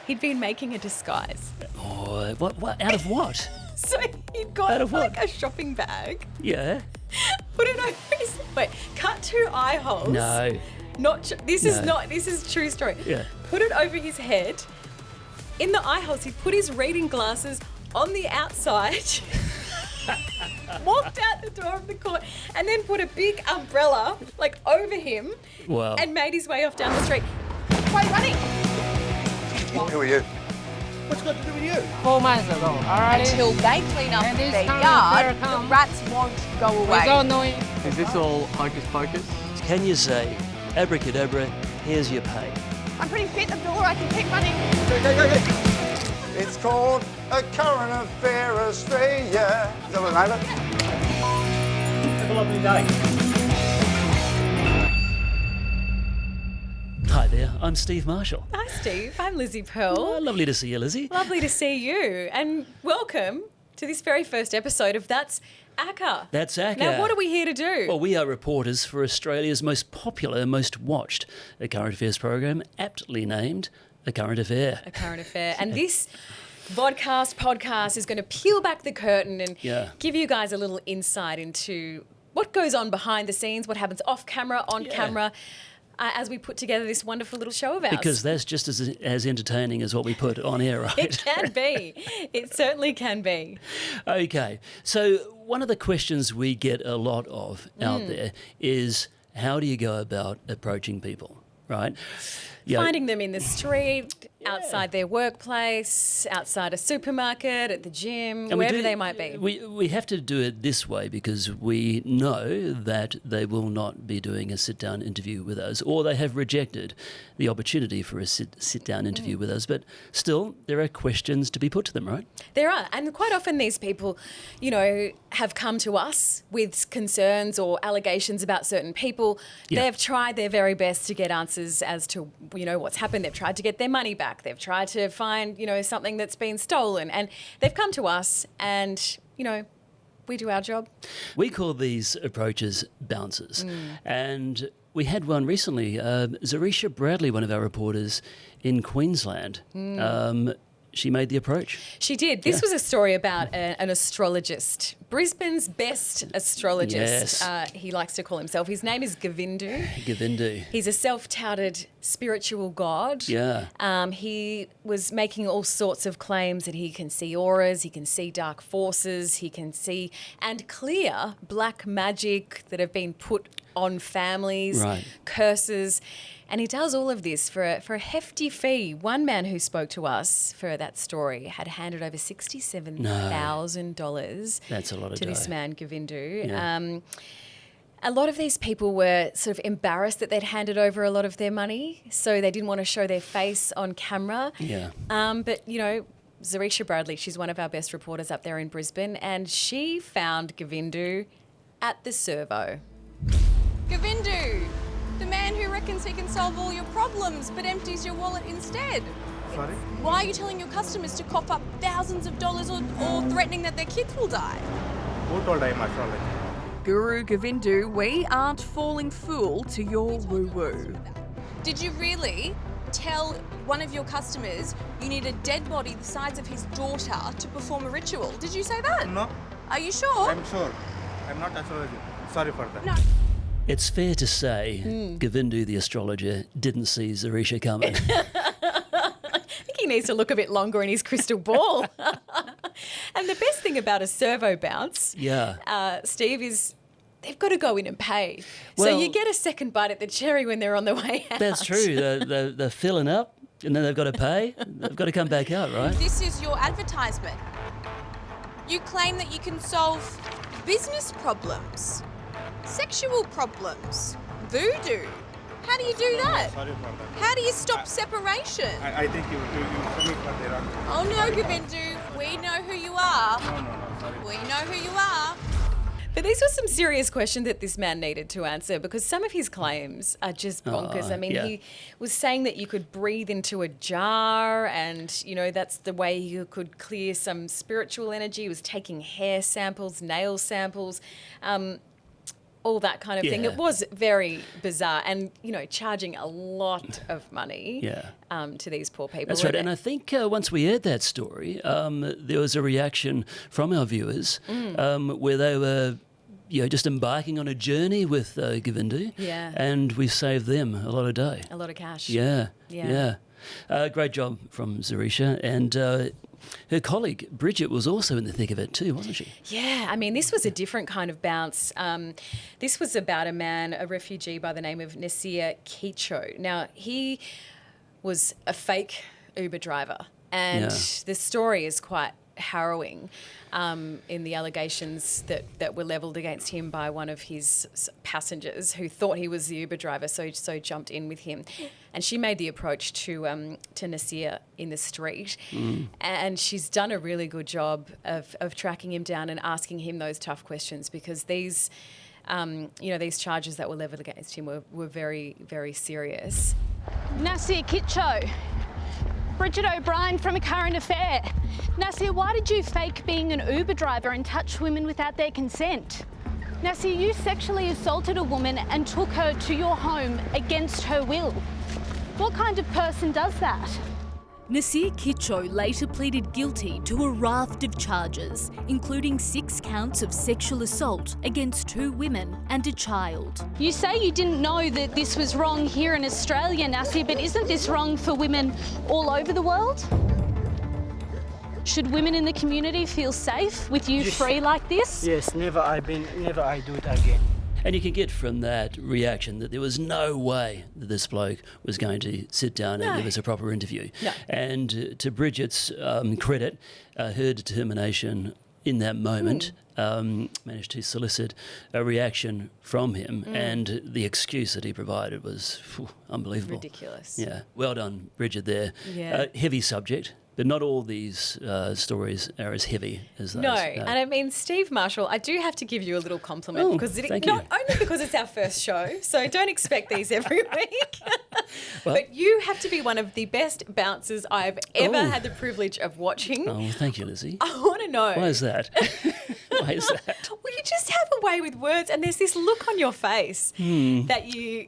he'd been making a disguise. Oh, what? Out of what? So he'd got Out of what? like a shopping bag, Yeah. put it over his... Wait, cut 2 eye holes. No. This is true story. Yeah. Put it over his head. In the eye holes, he put his reading glasses on the outside, walked out the door of the court, and then put a big umbrella like over him. Wow. And made his way off down the street. Wait, running! Who are you? What's got to do with you? 4 months ago, alright? Until they clean up And this their time yard, fair come. the rats won't go We away. don't know it. Is this all hocus pocus? Can you say, abracadabra, here's your pay? I'm pretty fit, Abdullah. I can keep running. It's called a current affair Australia. Is that what it is? Have a lovely day. Hi there, I'm Steve Marshall. Hi, Steve. I'm Lizzie Pearl. Oh, lovely to see you, Lizzie. Lovely to see you. And welcome to this very first episode of That's ACA. That's ACA. Now, what are we here to do? Well, we are reporters for Australia's most popular, most watched current affairs program, aptly named A Current Affair. A current affair. And this podcast is going to peel back the curtain and give you guys a little insight into what goes on behind the scenes, what happens off camera, on camera, as we put together this wonderful little show of ours. Because that's just as entertaining as what we put on air, right? It can be. It certainly can be. Okay. So one of the questions we get a lot of out there is, how do you go about approaching people, right? You know, Finding them in the street, outside their workplace, outside a supermarket, at the gym, and wherever they might be. We have to do it this way because we know that they will not be doing a sit-down interview with us, or they have rejected the opportunity for a sit-down interview with us. But still, there are questions to be put to them, right? There are. And quite often these people, you know, have come to us with concerns or allegations about certain people. Yeah. They've tried their very best to get answers as to, you know, what's happened. They've tried to get their money back. They've tried to find, you know, something that's been stolen. And they've come to us and, you know, we do our job. We call these approaches bouncers. And we had one recently, Zarisha Bradley, one of our reporters in Queensland. She made the approach. She did. This was a story about an astrologist, Brisbane's best astrologist. Yes. He likes to call himself. His name is Govindu. Govindu. He's a self-touted spiritual god. Yeah. He was making all sorts of claims that he can see auras, he can see dark forces, he can see and clear black magic that have been put on families, Right. curses. And he does all of this for a hefty fee. One man who spoke to us for that story had handed over $67,000 That's a lot of to this dough. man, Govindu. Yeah. A lot of these people were sort of embarrassed that they'd handed over a lot of their money, so they didn't want to show their face on camera. Yeah. But, you know, Zarisha Bradley, she's one of our best reporters up there in Brisbane, and she found Govindu at the servo. Govindu, the man who reckons he can solve all your problems but empties your wallet instead. Sorry? Why are you telling your customers to cough up thousands of dollars or threatening that their kids will die? Who told I am astrologer? Guru Govindu, we aren't falling fool to your woo-woo. Did you really tell one of your customers you need a dead body the size of his daughter to perform a ritual? Did you say that? No, Are you sure? I'm sure. I'm not astrologer. Sorry for that. No. It's fair to say Govindu the astrologer didn't see Zarisha coming. I think he needs to look a bit longer in his crystal ball. And the best thing about a servo bounce, Steve, is they've got to go in and pay. So Well- you get a second bite at the cherry when they're on the way out. That's true. They're filling up and then they've got to pay. They've got to come back out, right? This is your advertisement. You claim that you can solve business problems, sexual problems, voodoo. How do you do that? Sorry for that. How do you stop separation? I think you commit for the wrong. Oh no, Govindu, we know who you are. No, sorry. We know who you are. But these were some serious questions that this man needed to answer because some of his claims are just bonkers. I mean, he was saying that you could breathe into a jar and, you know, that's the way you could clear some spiritual energy. He was taking hair samples, nail samples. all that kind of thing. Yeah. It was very bizarre and, charging a lot of money to these poor people. That's right. And I think once we aired that story, there was a reaction from our viewers where they were just embarking on a journey with Govindu. Yeah. And we saved them a lot of dough. A lot of cash. Yeah. Great job from Zarisha. And her colleague, Bridget, was also in the thick of it too, wasn't she? Yeah, I mean, this was a different kind of bounce. This was about a man, a refugee by the name of Nasir Kicho. Now, he was a fake Uber driver, and the story is quite harrowing in the allegations that were levelled against him by one of his passengers who thought he was the Uber driver, so jumped in with him. And she made the approach to Nasir in the street, and she's done a really good job of tracking him down and asking him those tough questions, because these charges that were levelled against him were very, very serious. Nasir Kitcho. Bridget O'Brien from A Current Affair. Nasir, why did you fake being an Uber driver and touch women without their consent? Nasir, you sexually assaulted a woman and took her to your home against her will. What kind of person does that? Nasir Kitcho later pleaded guilty to a raft of charges, including 6 counts of sexual assault against 2 women and a child. You say you didn't know that this was wrong here in Australia, Nasir, but isn't this wrong for women all over the world? Should women in the community feel safe with you free like this? Yes, never I do it again. And you can get from that reaction that there was no way that this bloke was going to sit down and give us a proper interview. No. And to Bridget's credit, her determination in that moment managed to solicit a reaction from him, and the excuse that he provided was unbelievable. Ridiculous. Yeah, well done, Bridget, there. Yeah. Heavy subject. But not all these stories are as heavy as those. No, and I mean, Steve Marshall, I do have to give you a little compliment, because not only because it's our first show, so don't expect these every week, but you have to be one of the best bouncers I've ever had the privilege of watching. Oh, well, thank you, Lizzie. I want to know. Why is that? Why is that? Well, you just have a way with words, and there's this look on your face that you...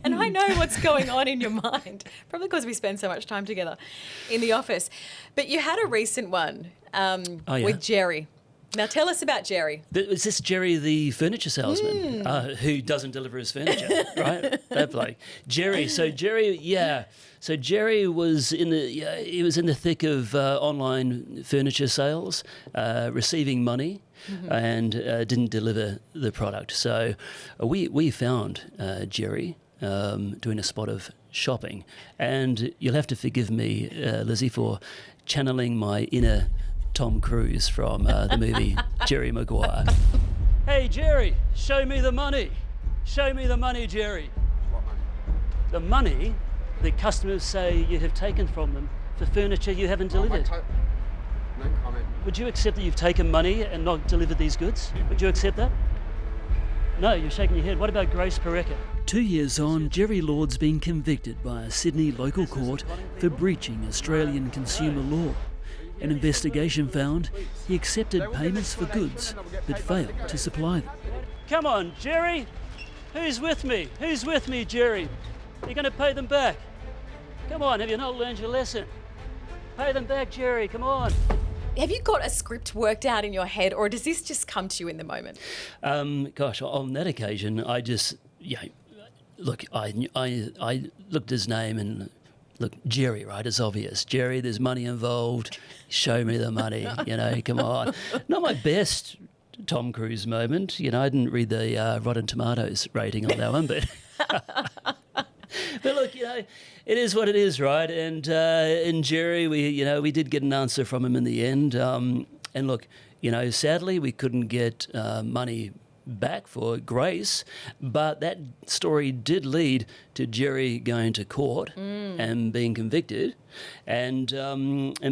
and I know what's going on in your mind, probably because we spend so much time together in the office. But you had a recent one with Jerry. Now tell us about Jerry. Is this Jerry, the furniture salesman, who doesn't deliver his furniture, right? That bloke. Jerry. So Jerry was in the thick of online furniture sales, receiving money, and didn't deliver the product. So we found Jerry doing a spot of shopping, and you'll have to forgive me, Lizzie, for channeling my inner Tom Cruise from the movie Jerry Maguire. Hey Jerry, show me the money. Show me the money, Jerry. What money? The money that customers say you have taken from them for furniture you haven't delivered. No comment. Would you accept that you've taken money and not delivered these goods? Would you accept that? No, you're shaking your head. What about Grace Pareca? 2 years on, Jerry Lord's been convicted by a Sydney local court for breaching Australian consumer law. An investigation found he accepted payments for goods but failed to supply them. Come on, Jerry. Who's with me? Who's with me, Jerry? You're going to pay them back. Come on, have you not learned your lesson? Pay them back, Jerry, come on. Have you got a script worked out in your head, or does this just come to you in the moment? Gosh, on that occasion, I just, look, I looked at his name and, look, Jerry, right, it's obvious. Jerry, there's money involved. Show me the money, come on. Not my best Tom Cruise moment. I didn't read the Rotten Tomatoes rating on that one, but... But look, it is what it is, right? And in Jerry, we did get an answer from him in the end. And look, sadly, we couldn't get money back for Grace, but that story did lead to Jerry going to court and being convicted, and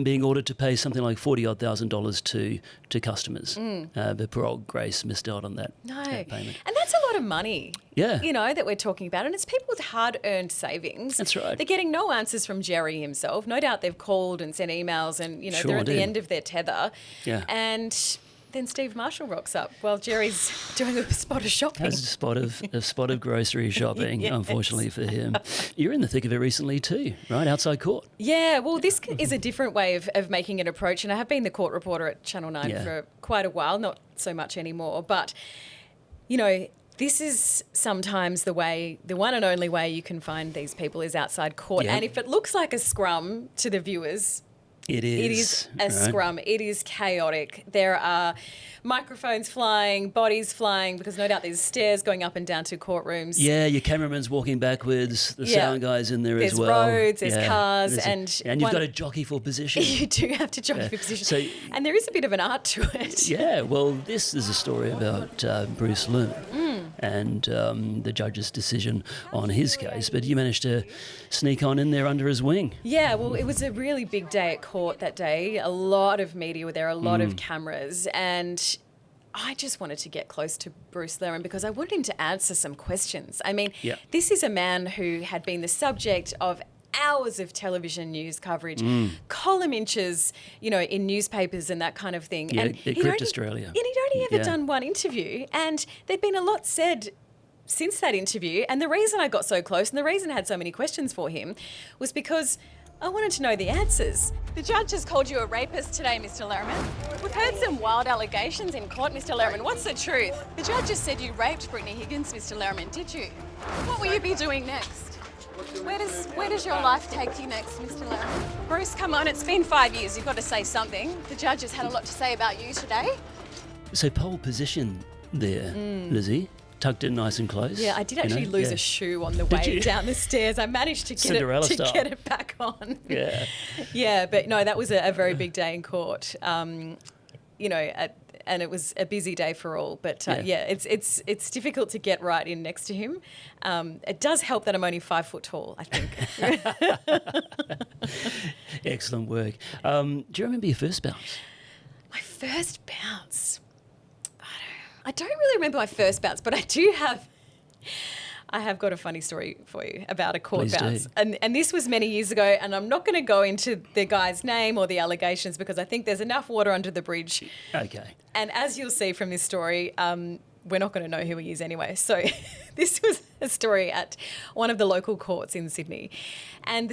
being ordered to pay something like $40,000 to customers. But poor old Grace missed out on that payment. And that's a lot of money. Yeah. That we're talking about, and it's people with hard-earned savings. That's right. They're getting no answers from Jerry himself. No doubt they've called and sent emails, and Sure they're at did. the end of their tether. Yeah. And then Steve Marshall rocks up while Jerry's doing a spot of shopping. Has a spot of grocery shopping, Yes. unfortunately for him. You're in the thick of it recently too, right? Outside court. Yeah, well, this is a different way of making an approach, and I have been the court reporter at Channel 9 for quite a while, not so much anymore, but, you know, this is sometimes the one and only way you can find these people is outside court. Yeah. And if it looks like a scrum to the viewers, It is a scrum. It is chaotic. There are microphones flying, bodies flying, because no doubt there's stairs going up and down to courtrooms. Yeah, your cameraman's walking backwards, the sound guy's in there there's as well. There's roads, there's cars, and you've got to jockey for position. You do have to jockey for position. So, and there is a bit of an art to it. yeah, well, this is a story about Bruce Loom and the judge's decision on his case, but you managed to sneak on in there under his wing. Yeah, well, it was a really big day at court that day. A lot of media were there, a lot of cameras, and I just wanted to get close to Bruce Lerman because I wanted him to answer some questions. I mean, this is a man who had been the subject of hours of television news coverage, column inches, you know, in newspapers and that kind of thing. Yeah, and it gripped Australia. And he'd only ever done one interview, and there'd been a lot said since that interview. And the reason I got so close and the reason I had so many questions for him was because I wanted to know the answers. The judge has called you a rapist today, Mr. Lerman. We've heard some wild allegations in court, Mr. Lerman. What's the truth? The judge just said you raped Brittany Higgins, Mr. Lerman, did you? What will you be doing next? Where does your life take you next, Mr. Lerman? Bruce, come on, it's been 5 years. You've got to say something. The judge has had a lot to say about you today. So pole position there, Lizzie. Tucked in nice and close. Yeah, I did actually lose a shoe on the way down the stairs. I managed to get it back on. Yeah. Yeah, but no, that was a very big day in court. You know, and it was a busy day for all. But it's difficult to get right in next to him. It does help that I'm only 5 foot tall, I think. Excellent work. Do you remember your first bounce? My first bounce. I don't really remember my first bounce, but I have got a funny story for you about a court bounce. And this was many years ago, and I'm not going to go into the guy's name or the allegations because I think there's enough water under the bridge. Okay. And as you'll see from this story, we're not going to know who he is anyway. So this was a story at one of the local courts in Sydney. And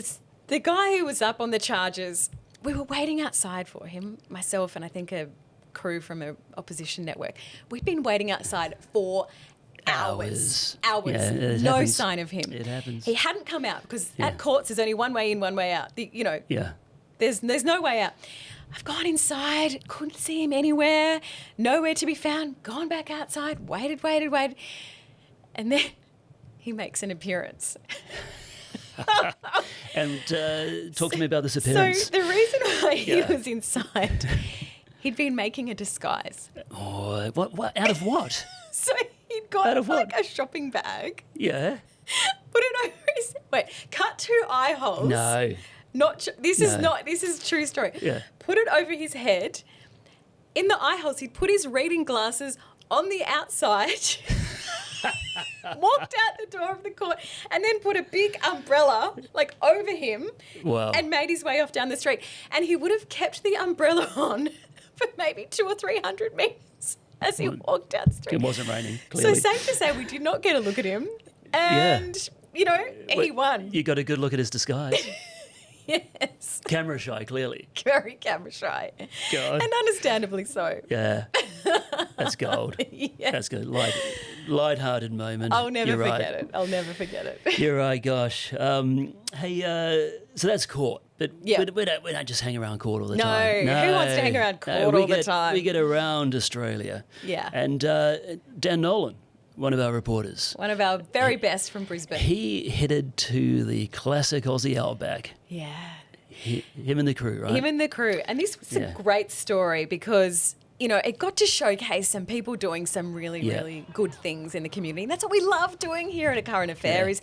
the guy who was up on the charges, we were waiting outside for him, myself and I think a crew from an opposition network. We'd been waiting outside for hours. Yeah, it no happens. sign of him. It happens. He hadn't come out because at courts there's only one way in, one way out. There's no way out. I've gone inside, couldn't see him anywhere, nowhere to be found, gone back outside, waited. And then he makes an appearance. And talk to me about this appearance. So the reason why he was inside, he'd been making a disguise. Oh, what? Out of what? So he'd got a shopping bag. Yeah. Put it over his... Wait, cut 2 eye holes. No. This is true story. Yeah. Put it over his head. In the eye holes, he'd put his reading glasses on the outside. Walked out the door of the court and then put a big umbrella over him and made his way off down the street. And he would have kept the umbrella on for maybe 200 or 300 metres as he walked down the street. It wasn't raining, clearly. So safe to say we did not get a look at him. And, he won. You got a good look at his disguise. Yes. Camera shy, clearly. Very camera shy. God. And understandably so. Yeah. That's gold. Yeah. That's good. Light-hearted moment. I'll never You're forget right. it. I'll never forget it. You're right, gosh. Hey, so that's court. But we don't just hang around court all the time. No, who wants to hang around court all the time? We get around Australia. Yeah. And Dan Nolan, one of our reporters. One of our very best from Brisbane. He headed to the classic Aussie Outback. Yeah. Him and the crew, right? Him and the crew. And this was a great story because, it got to showcase some people doing some really good things in the community. And that's what we love doing here at A Current Affair is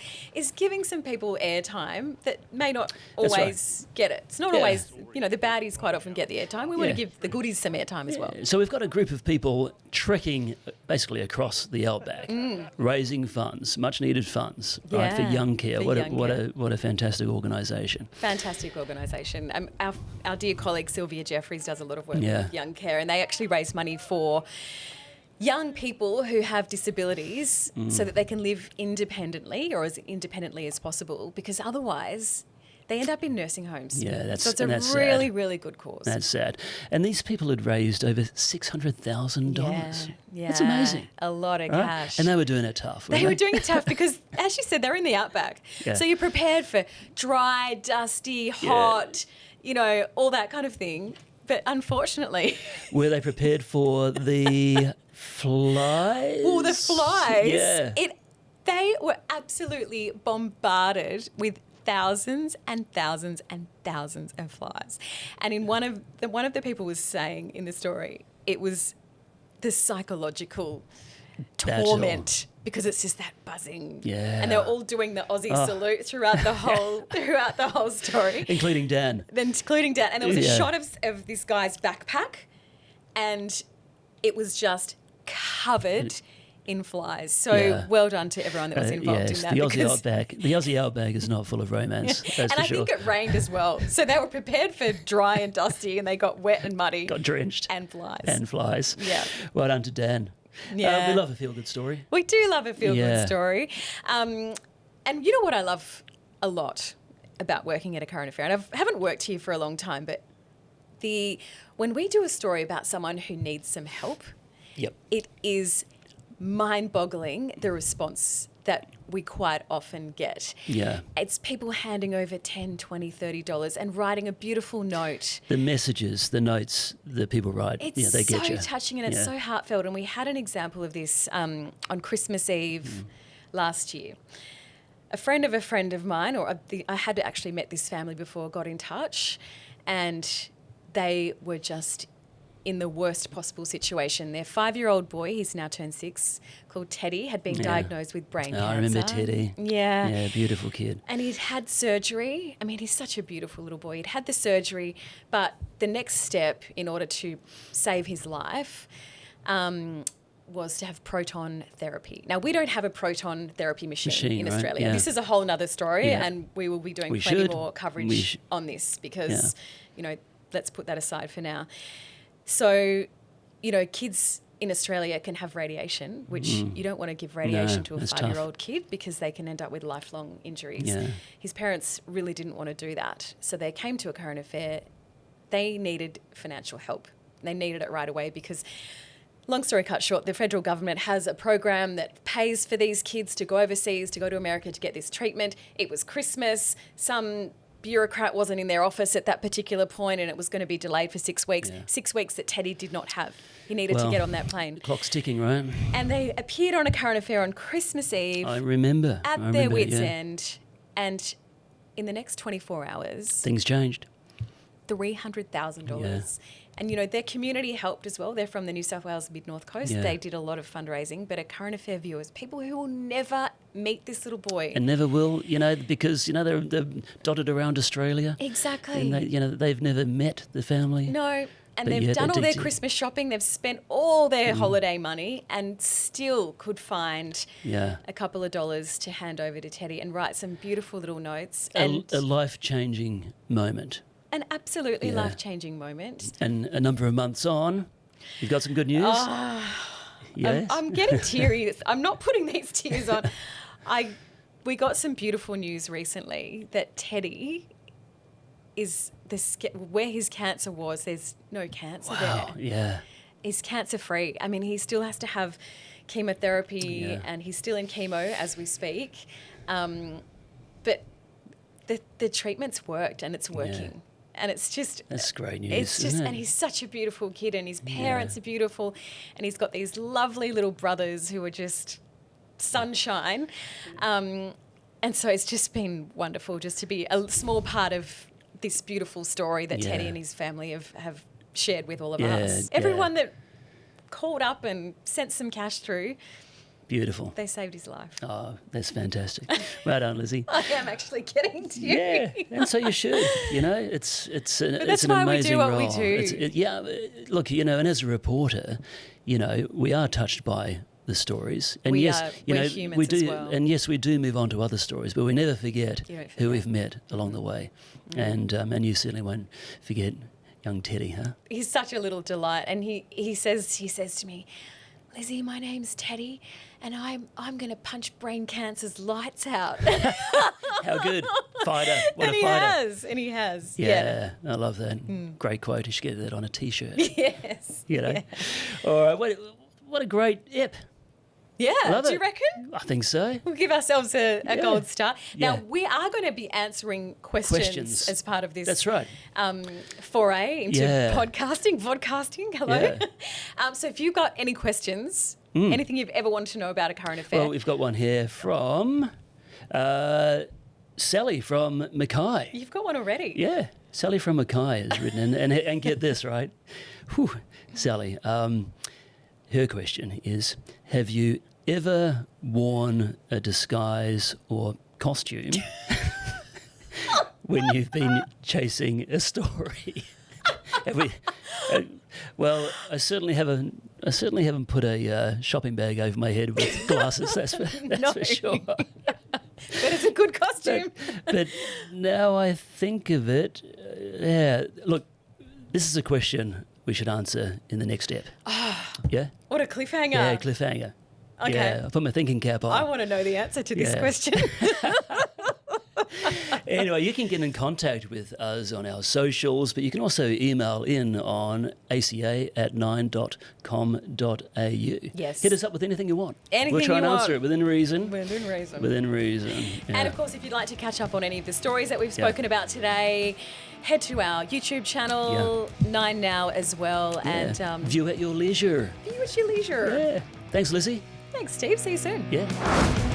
giving some people airtime that may not always get it. It's not always, the baddies quite often get the airtime. We want to give the goodies some airtime as well. So we've got a group of people trekking basically across the Outback, raising funds, much needed funds, right, for Young Care. What a fantastic organisation. Fantastic organisation. Our dear colleague Sylvia Jeffries does a lot of work with Young Care, and they actually actually raise money for young people who have disabilities so that they can live independently or as independently as possible, because otherwise they end up in nursing homes. Yeah, so it's a really, really good cause. That's sad. And these people had raised over $600,000. Yeah, that's amazing. A lot of right? cash. And they were doing it tough. They were doing it tough because, as you said, they're in the Outback. Yeah. So you're prepared for dry, dusty, hot, all that kind of thing. But unfortunately... Were they prepared for the flies? Well, the flies. Yeah. They were absolutely bombarded with thousands and thousands and thousands of flies. And in one of the people was saying in the story, it was the psychological torment because it's just that buzzing. Yeah. And they're all doing the Aussie salute throughout the whole story. Including Dan. Including Dan. And there was a shot of this guy's backpack, and it was just covered in flies. So well done to everyone that was involved in that. The Aussie Outback is not full of romance. That's and for I sure. think it rained as well. So they were prepared for dry and dusty, and they got wet and muddy. Got drenched. And flies. Yeah. Well done to Dan. Yeah. We love a feel-good story. We do love a feel-good story. And you know what I love a lot about working at a current affair, and I haven't worked here for a long time, but when we do a story about someone who needs some help, it is mind-boggling, the response that we quite often get. Yeah. It's people handing over $10, $20, $30 and writing a beautiful note. The messages, the notes that people write, they get you. It's so touching and it's so heartfelt. And we had an example of this on Christmas Eve last year. A friend of mine, I had actually met this family before, got in touch, and they were just in the worst possible situation. Their 5-year-old boy, he's now turned 6, called Teddy, had been diagnosed with brain cancer. I remember Teddy. Yeah. Yeah, beautiful kid. And he'd had surgery. I mean, he's such a beautiful little boy. He'd had the surgery, but the next step in order to save his life was to have proton therapy. Now, we don't have a proton therapy machine in Australia. Yeah. This is a whole nother story, and we will be doing plenty more coverage on this because, let's put that aside for now. So, kids in Australia can have radiation, which you don't want to give radiation to a 5-year-old kid because they can end up with lifelong injuries. Yeah. His parents really didn't want to do that. So they came to a current affair. They needed financial help. They needed it right away because, long story cut short, the federal government has a program that pays for these kids to go overseas, to go to America to get this treatment. It was Christmas. Some bureaucrat wasn't in their office at that particular point and it was going to be delayed for 6 weeks. Yeah. 6 weeks that Teddy did not have. He needed to get on that plane. The clock's ticking, right? And they appeared on a current affair on Christmas Eve. I remember. At their wits' end. And in the next 24 hours... Things changed. $300,000. Yeah. And, their community helped as well. They're from the New South Wales Mid-North Coast. Yeah. They did a lot of fundraising. But a current affair viewers, people who will never meet this little boy. And never will, because, they're dotted around Australia. Exactly. And they've never met the family. No. And they've done all their Christmas shopping. They've spent all their holiday money and still could find a couple of dollars to hand over to Teddy and write some beautiful little notes. A life-changing moment. An absolutely life-changing moment. And a number of months on, you've got some good news. Yes? I'm getting teary. I'm not putting these tears on. We got some beautiful news recently that Teddy is where his cancer was. There's no cancer there. Yeah. He's cancer-free. I mean, he still has to have chemotherapy and he's still in chemo as we speak. But the treatment's worked and it's working. Yeah. And it's just... That's great news, isn't it? And he's such a beautiful kid and his parents are beautiful and he's got these lovely little brothers who are just sunshine. And so it's just been wonderful just to be a small part of this beautiful story that Teddy and his family have shared with all of us. Everyone that called up and sent some cash through... Beautiful. They saved his life. Oh, that's fantastic. Well done, Lizzie. I am actually getting to you. Yeah, and so you should. It's an amazing role. We do. Look, and as a reporter, we are touched by the stories, and we're humans we do, as well. and yes, we do move on to other stories, but we never forget You don't forget. who we've met along the way, and you certainly won't forget young Teddy, huh? He's such a little delight, and he says to me, Lizzie, my name's Teddy, and I'm going to punch brain cancer's lights out. How good. Fighter. What and a fighter. He has. Yeah, I love that. Great quote. You should get that on a T-shirt. Yes. You know? Yeah. All right. What a great ep. Yeah, Love do it. you reckon? I think so. We'll give ourselves a gold star. Now, Yeah. we are going to be answering questions as part of this. That's right. Foray into Yeah. vodcasting, hello. Yeah. So if you've got any questions, anything you've ever wanted to know about a current affair. Well, we've got one here from Sally from Mackay. You've got one already. Yeah, Sally from Mackay has written in. And get this, right? Whew, Sally, her question is, have you ever worn a disguise or costume when you've been chasing a story? Well, I certainly haven't put a shopping bag over my head with glasses. That's for sure. But it's a good costume. But now I think of it, look, this is a question we should answer in the next step. Yeah? What a cliffhanger. Yeah, cliffhanger. Okay. Yeah, I put my thinking cap on. I want to know the answer to this Yeah. question. Anyway, you can get in contact with us on our socials, but you can also email in on aca@9.com.au. Yes. Hit us up with anything you want. Anything we'll try you and want. answer it within reason. Within reason. Within reason. Yeah. And of course, if you'd like to catch up on any of the stories that we've spoken about today, head to our YouTube channel, 9 Now as well, and view at your leisure. view at your leisure. Yeah. Thanks, Lizzie. Thanks, Steve. See you soon. Yeah.